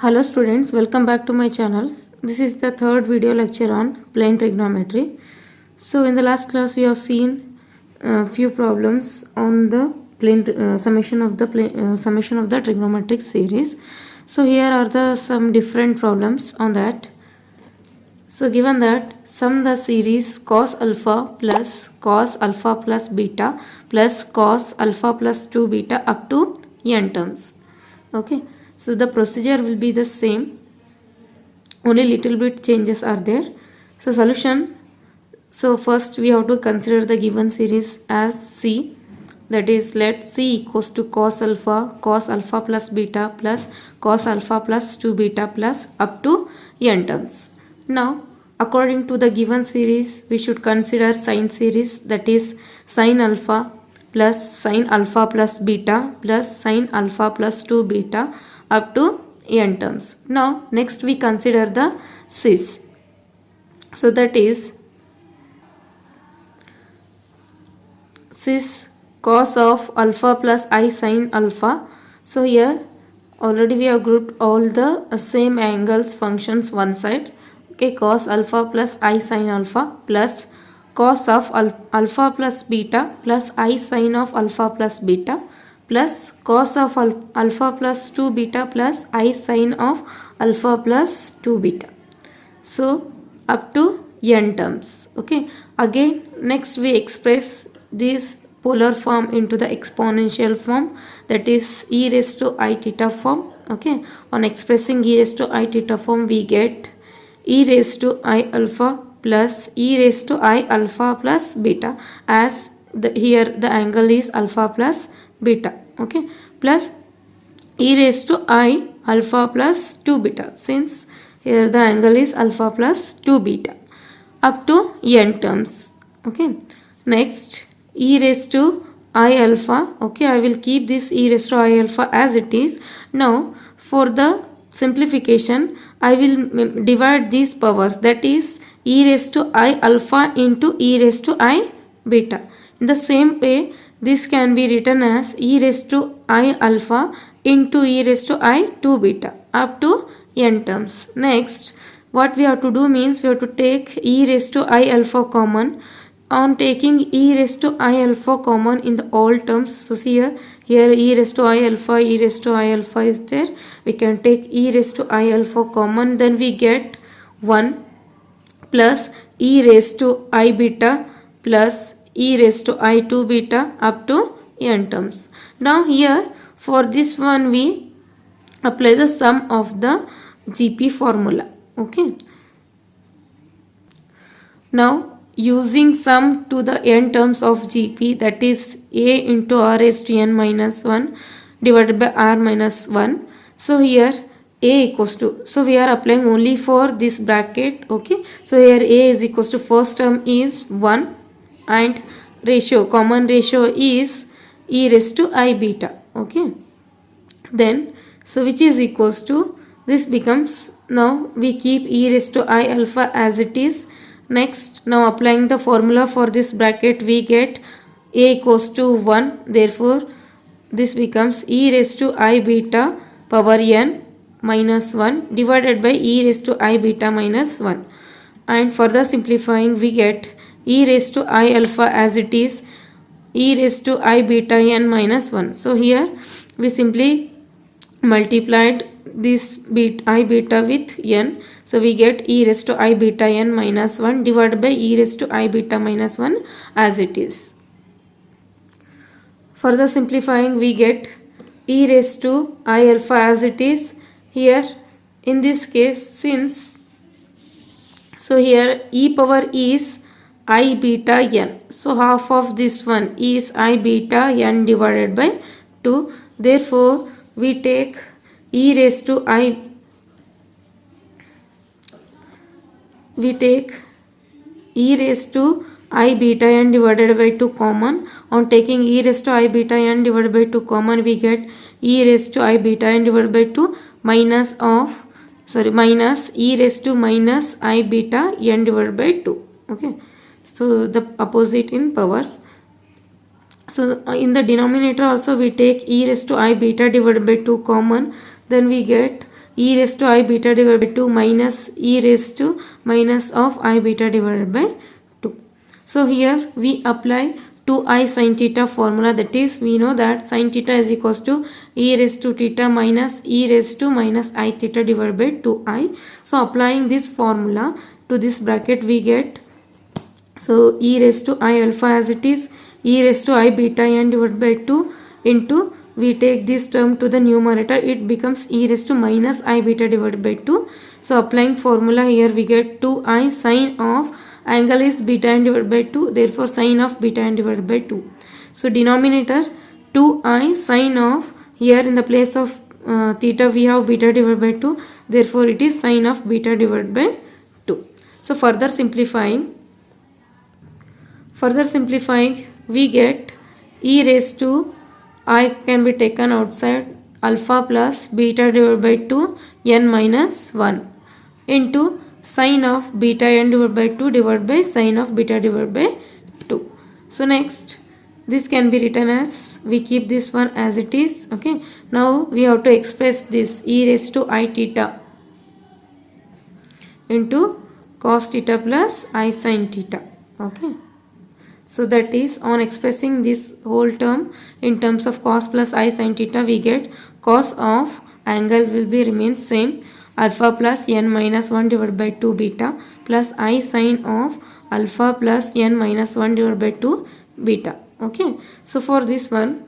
Hello students, welcome back to my channel. This is the third video lecture on plane trigonometry. So in the last class we have seen a few problems on the summation of the trigonometric series. So here are some different problems on that. So given that sum the series cos alpha plus beta plus cos alpha plus 2 beta up to n terms. Okay. So the procedure will be the same, only little bit changes are there. So solution, so first we have to consider the given series as C, that is let C equals to cos alpha plus beta plus cos alpha plus 2 beta plus up to n terms. Now according to the given series we should consider sine series, that is sine alpha plus beta plus sine alpha plus 2 beta up to n terms. Now next we consider the cis. So that is cis cos of alpha plus I sin alpha. So here already we have grouped all the same angles functions one side. Okay, cos alpha plus I sin alpha plus cos of alpha plus beta plus I sin of alpha plus beta plus cos of alpha plus 2 beta plus I sin of alpha plus 2 beta. So up to n terms. Okay, again next we express this polar form into the exponential form, that is e raised to I theta form. Okay, on expressing e raised to I theta form we get e raised to I alpha plus e raised to I alpha plus beta, as here the angle is alpha plus beta. Okay, plus e raised to I alpha plus 2 beta, since here the angle is alpha plus 2 beta up to n terms. Okay, next e raised to I alpha. Okay, I will keep this e raised to I alpha as it is. Now for the simplification I will divide these powers, that is e raised to I alpha into e raised to I beta. In the same way this can be written as e raised to I alpha into e raised to I 2 beta up to n terms. Next what we have to do means we have to take e raised to I alpha common. On taking e raised to I alpha common in the all terms, so see here e raised to I alpha is there. We can take e raised to I alpha common, then we get 1 plus e raised to I beta plus e raised to I 2 beta up to n terms. Now here for this one we apply the sum of the GP formula. Okay. Now using sum to the n terms of GP, that is a into r raised to n minus 1 divided by r minus 1. So here a equals to, so we are applying only for this bracket. Okay, so here a is equals to first term is 1 and common ratio is e raised to I beta. Okay, then so which is equals to, this becomes, now we keep e raised to I alpha as it is. Next now applying the formula for this bracket we get a equals to 1, therefore this becomes e raised to I beta power n minus 1 divided by e raised to I beta minus 1, and further simplifying we get e raised to I alpha as it is e raised to I beta n minus 1. So here we simply multiplied this I beta with n, so we get e raised to I beta n minus 1 divided by e raised to I beta minus 1 as it is. Further simplifying we get e raised to I alpha as it is. Here in this case, since, so here e power is I beta n, so half of this one is I beta n divided by 2, therefore we take e raised to I beta n divided by 2 common. On taking e raised to I beta n divided by 2 common we get e raised to I beta n divided by 2 minus of minus e raised to minus I beta n divided by 2. Okay, so the opposite in powers. So in the denominator also we take e raised to I beta divided by 2 common, then we get e raised to I beta divided by 2 minus e raised to minus of I beta divided by 2. So here we apply 2I sin theta formula, that is we know that sin theta is equals to e raised to theta minus e raised to minus I theta divided by 2I. So applying this formula to this bracket we get, so e raised to I alpha as it is, e raised to I beta n divided by 2 into, we take this term to the numerator, it becomes e raised to minus I beta divided by 2. So applying formula here we get 2I sin of angle is beta n divided by 2, therefore sin of beta n divided by 2. So denominator 2I sin of, here in the place of theta we have beta divided by 2, therefore it is sin of beta divided by 2. So further simplifying we get e raised to I can be taken outside, alpha plus beta divided by 2 n minus 1 into sin of beta n divided by 2 divided by sin of beta divided by 2. So next this can be written as, we keep this one as it is. Okay, now we have to express this e raised to I theta into cos theta plus I sin theta. Okay, so that is, on expressing this whole term in terms of cos plus I sin theta, we get cos of angle will be remain same, alpha plus n minus 1 divided by 2 beta plus I sin of alpha plus n minus 1 divided by 2 beta. Okay, so for this one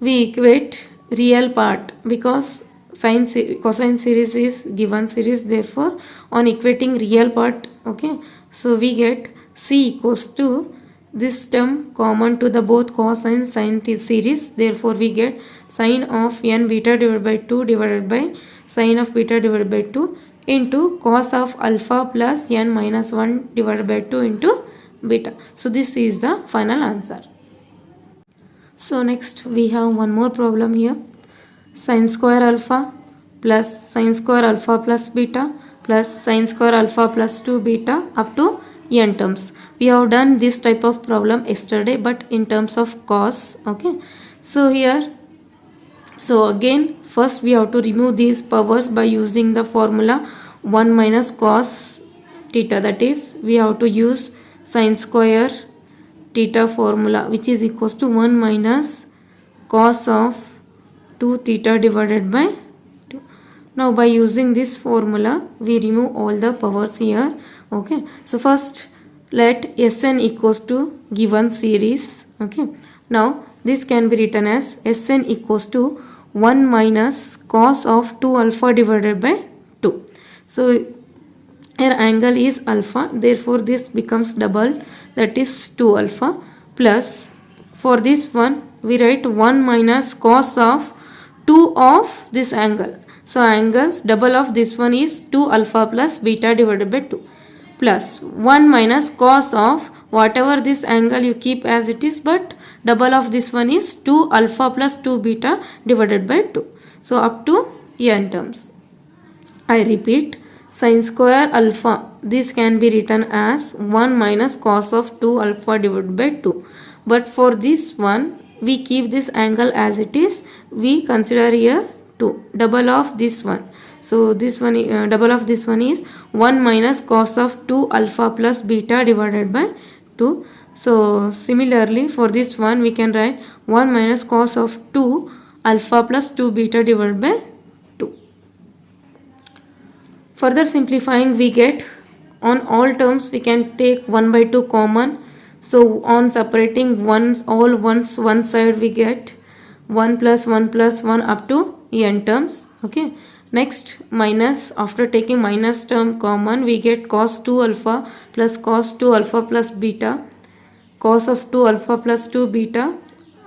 we equate real part, because cosine series is given series, therefore on equating real part, okay, so we get C equals to this term common to the both cos and sin series, therefore we get sin of n beta divided by 2 divided by sin of beta divided by 2 into cos of alpha plus n minus 1 divided by 2 into beta. So this is the final answer. So next we have one more problem here, sin square alpha plus sin square alpha plus beta plus sin square alpha plus 2 beta up to n terms. We have done this type of problem yesterday, but in terms of cos. Okay, so here, so again first we have to remove these powers by using the formula 1 minus cos theta, that is we have to use sin square theta formula, which is equals to 1 minus cos of 2 theta divided by 2. Now by using this formula we remove all the powers here. Okay, so first let Sn equals to given series. Okay, now this can be written as Sn equals to 1 minus cos of 2 alpha divided by 2. So here angle is alpha, therefore this becomes double, that is 2 alpha, plus for this one we write 1 minus cos of 2 of this angle. So angles double of this one is 2 alpha plus beta divided by 2, plus 1 minus cos of whatever this angle you keep as it is, but double of this one is 2 alpha plus 2 beta divided by 2. So up to n terms. I repeat, sin square alpha, this can be written as 1 minus cos of 2 alpha divided by 2. But for this one we keep this angle as it is, we consider here 2, double of this one. So this one, double of this one is 1 minus cos of 2 alpha plus beta divided by 2. So similarly for this one we can write 1 minus cos of 2 alpha plus 2 beta divided by 2. Further simplifying we get, on all terms we can take 1 by 2 common. So on separating ones, all ones one side we get 1 plus 1 plus 1 up to n terms. Okay, next minus, after taking minus term common we get cos 2 alpha plus cos 2 alpha plus beta, cos of 2 alpha plus 2 beta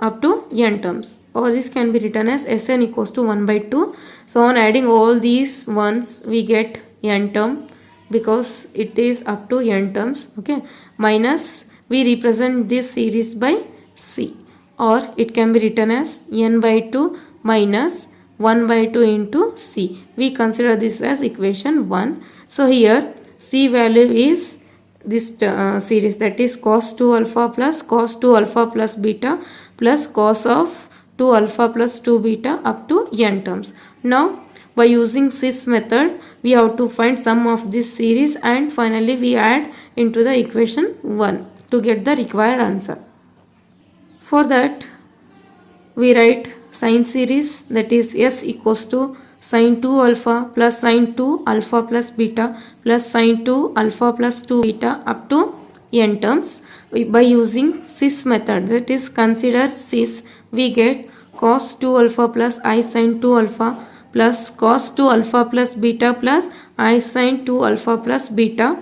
up to n terms. All this can be written as Sn equals to 1 by 2. So on adding all these ones we get n term, because it is up to n terms. Okay, minus we represent this series by C, or it can be written as n by 2 minus 1 by 2 into c. We consider this as equation 1. So here c value is this series, that is cos 2 alpha plus beta plus cos of 2 alpha plus 2 beta up to n terms. Now by using this method we have to find sum of this series and finally we add into the equation 1 to get the required answer. For that we write sine series, that is S equals to sine 2 alpha plus sine 2 alpha plus beta plus sine 2 alpha plus 2 beta up to n terms. By using cis method, that is consider cis, we get cos 2 alpha plus I sine 2 alpha plus cos 2 alpha plus beta plus I sine 2 alpha plus beta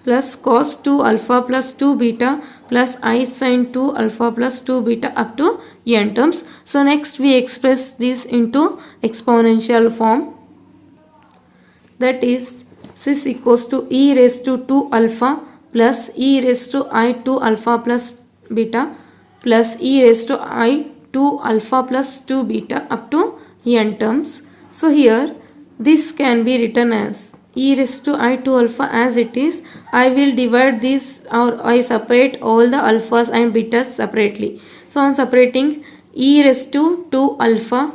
plus cos 2 alpha plus 2 beta plus I sine 2 alpha plus 2 beta up to n terms. So next we express this into exponential form, that is cis equals to e raised to 2 alpha plus e raised to I 2 alpha plus beta plus e raised to I 2 alpha plus 2 beta up to n terms. So here this can be written as e raised to I 2 alpha as it is. I will divide this, or I separate all the alphas and betas separately. So on separating, e raised to 2 alpha,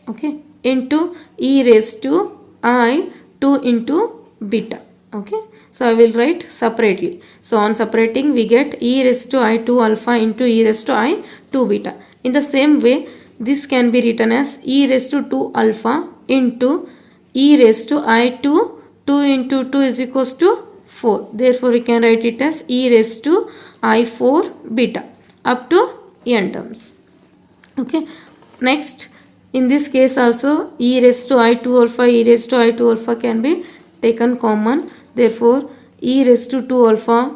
okay, into e raised to I 2 into beta, okay. So I will write separately. So on separating we get e raised to I 2 alpha into e raised to I 2 beta. In the same way this can be written as e raised to 2 alpha into e raised to I 2 into 2 is equals to 4. Therefore we can write it as e raised to I 4 beta up to n terms, okay. Next in this case also e raised to I 2 alpha, e raised to I 2 alpha can be taken common. Therefore e raised to 2 alpha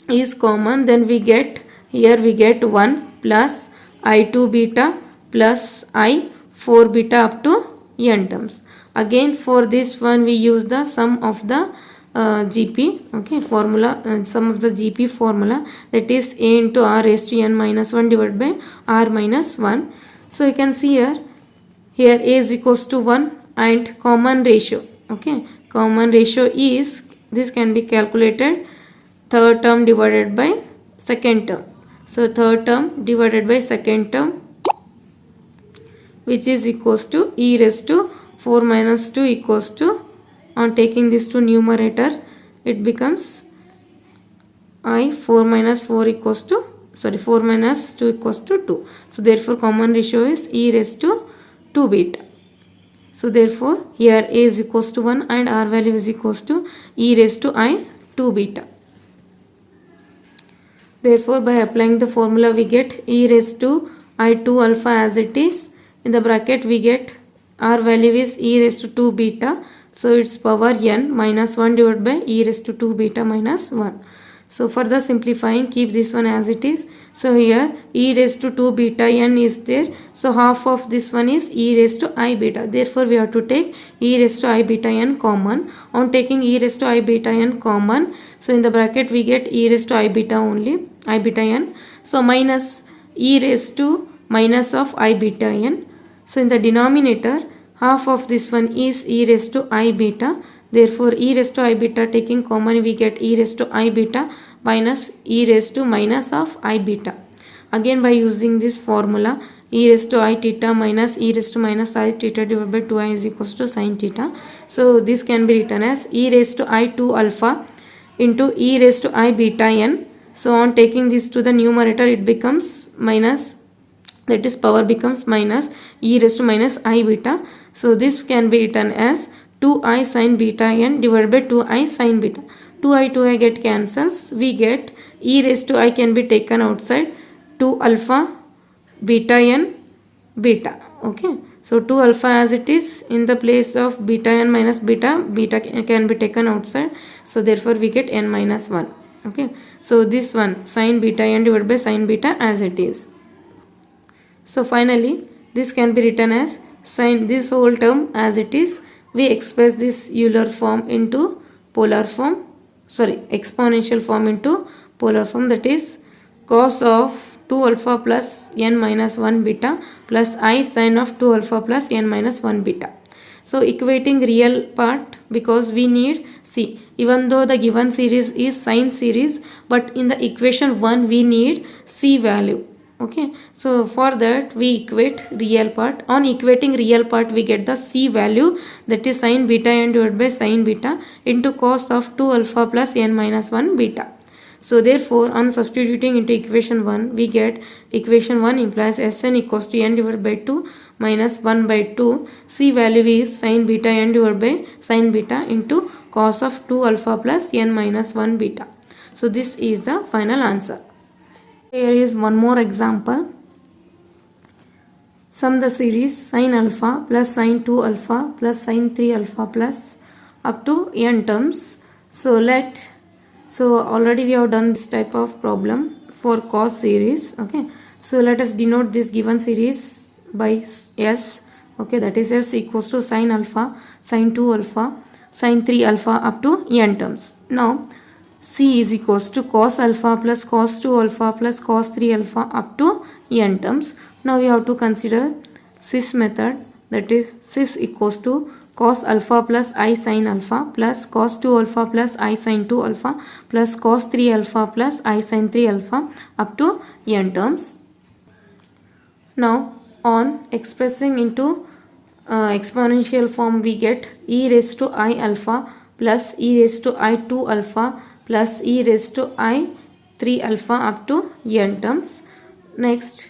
is common. Then we get, here we get 1 plus I 2 beta plus I 4 beta up to n terms. Again for this one we use the sum of the GP, okay, formula, sum of the GP formula, that is a into r raised to n minus 1 divided by r minus 1. So you can see here a is equals to 1 and common ratio, okay, common ratio is, this can be calculated third term divided by second term. So third term divided by second term, which is equals to e raised to 4 minus 2 equals to, on taking this to numerator it becomes I 4 minus 4 equals to, sorry, 4 minus 2 equals to 2. So therefore common ratio is e raised to 2 beta. So therefore here a is equals to 1 and r value is equals to e raised to I 2 beta. Therefore by applying the formula we get e raised to I 2 alpha as it is. In the bracket we get r value is e raised to 2 beta. So its power n minus 1 divided by e raised to 2 beta minus 1. So for the simplifying, keep this one as it is. So here e raised to 2 beta n is there. So half of this one is e raised to I beta. Therefore we have to take e raised to I beta n common. On taking e raised to I beta n common, so in the bracket we get e raised to I beta only, I beta n. So minus e raised to minus of I beta n. So in the denominator half of this one is e raised to I beta. Therefore e raised to I beta taking common we get e raised to I beta minus e raised to minus of I beta. Again by using this formula, e raised to I theta minus e raised to minus I theta divided by 2i is equals to sin theta. So this can be written as e raised to I 2 alpha into e raised to I beta n. So on taking this to the numerator it becomes minus, that is power becomes minus e raised to minus I beta. So this can be written as 2i sin beta n divided by 2i sin beta. 2i get cancels. We get e raised to I can be taken outside, 2 alpha beta n beta, okay. So 2 alpha as it is, in the place of beta n minus beta, beta can be taken outside. So therefore we get n minus 1, okay. So this one sin beta n divided by sin beta as it is. So finally this can be written as sin this whole term as it is. We express this Euler form into polar form, sorry, exponential form into polar form, that is cos of 2 alpha plus n minus 1 beta plus I sin of 2 alpha plus n minus 1 beta. So equating real part, because we need C, even though the given series is sine series, but in the equation 1 we need C value. Okay, so for that we equate real part. On equating real part we get the C value, that is sin beta n divided by sin beta into cos of 2 alpha plus n minus 1 beta. So therefore on substituting into equation 1 we get equation 1 implies Sn equals to n divided by 2 minus 1 by 2. C value is sin beta n divided by sin beta into cos of 2 alpha plus n minus 1 beta. So this is the final answer. Here is one more example. Sum the series sin alpha plus sin 2 alpha plus sin 3 alpha plus up to n terms. So already we have done this type of problem for cos series. Okay, so let us denote this given series by S. Okay, that is S equals to sin alpha, sin 2 alpha, sin 3 alpha up to n terms. Now C is equals to cos alpha plus cos 2 alpha plus cos 3 alpha up to n terms. Now we have to consider cis method, that is cis equals to cos alpha plus I sin alpha plus cos 2 alpha plus I sin 2 alpha plus cos 3 alpha plus I sin 3 alpha up to n terms. Now on expressing into exponential form we get e raised to I alpha plus e raised to I 2 alpha plus e raised to I 3 alpha up to n terms. Next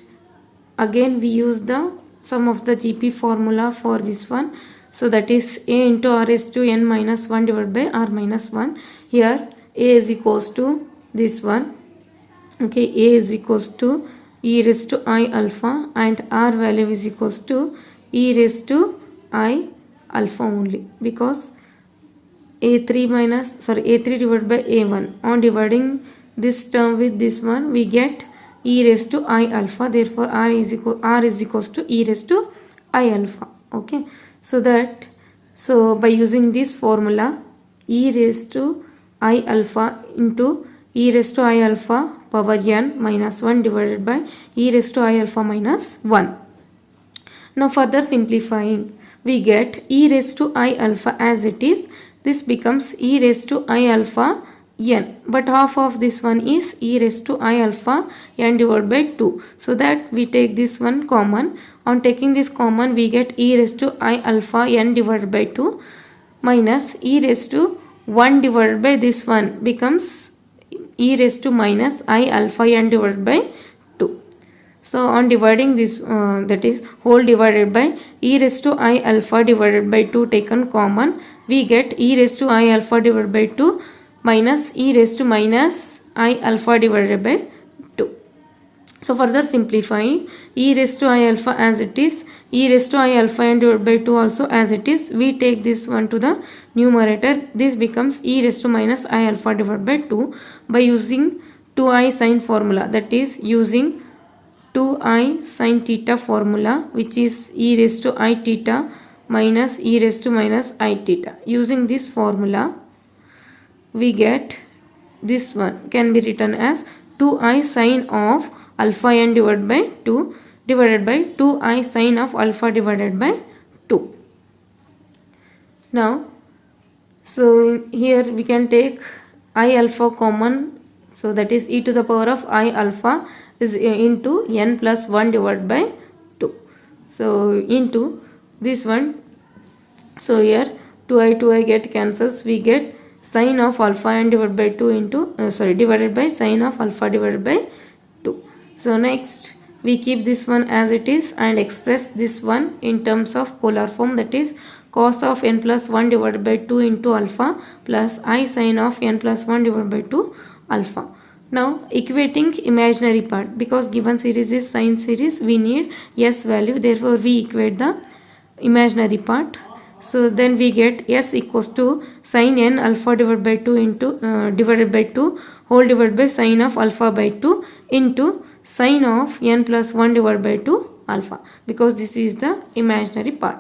again we use the sum of the GP formula for this one. So that is a into r raised to n minus 1 divided by r minus 1. Here a is equals to this one. Okay, a is equals to e raised to I alpha and r value is equals to e raised to I alpha only, because a3 divided by a1. On dividing this term with this one we get e raised to I alpha, therefore r is equals to e raised to I alpha. Okay, so by using this formula e raised to I alpha into e raised to I alpha power n minus 1 divided by e raised to I alpha minus 1. Now further simplifying we get e raised to I alpha as it is. This becomes e raised to I alpha n, but half of this one is e raised to I alpha n divided by 2. So that we take this one common. On taking this common we get e raised to I alpha n divided by 2 minus e raised to 1 divided by this one becomes e raised to minus I alpha n divided by 2. So on dividing this that is whole divided by e raised to I alpha divided by 2 taken common, we get e raised to I alpha divided by 2 minus e raised to minus I alpha divided by 2. So further simplifying e raised to I alpha as it is, e raised to I alpha n divided by 2 also as it is, we take this one to the numerator. This becomes e raised to minus I alpha divided by 2 by using 2I sin formula, that is using 2I sin theta formula, which is e raised to I theta minus e raised to minus I theta. Using this formula we get this one can be written as 2I sin of alpha n divided by 2 divided by 2I sin of alpha divided by 2. Now so here we can take I alpha common, so that is e to the power of I alpha is into n plus 1 divided by 2. So into this one, so here 2I get cancels, we get sin of alpha n divided by 2 into divided by sin of alpha divided by 2. So next we keep this one as it is and express this one in terms of polar form, that is cos of n plus 1 divided by 2 into alpha plus I sin of n plus 1 divided by 2 alpha. Now equating imaginary part, because given series is sine series we need s value, therefore we equate the imaginary part. So then we get s equals to sin n alpha divided by 2 into divided by 2 whole divided by sin of alpha by 2 into sin of n plus 1 divided by 2 alpha, because this is the imaginary part.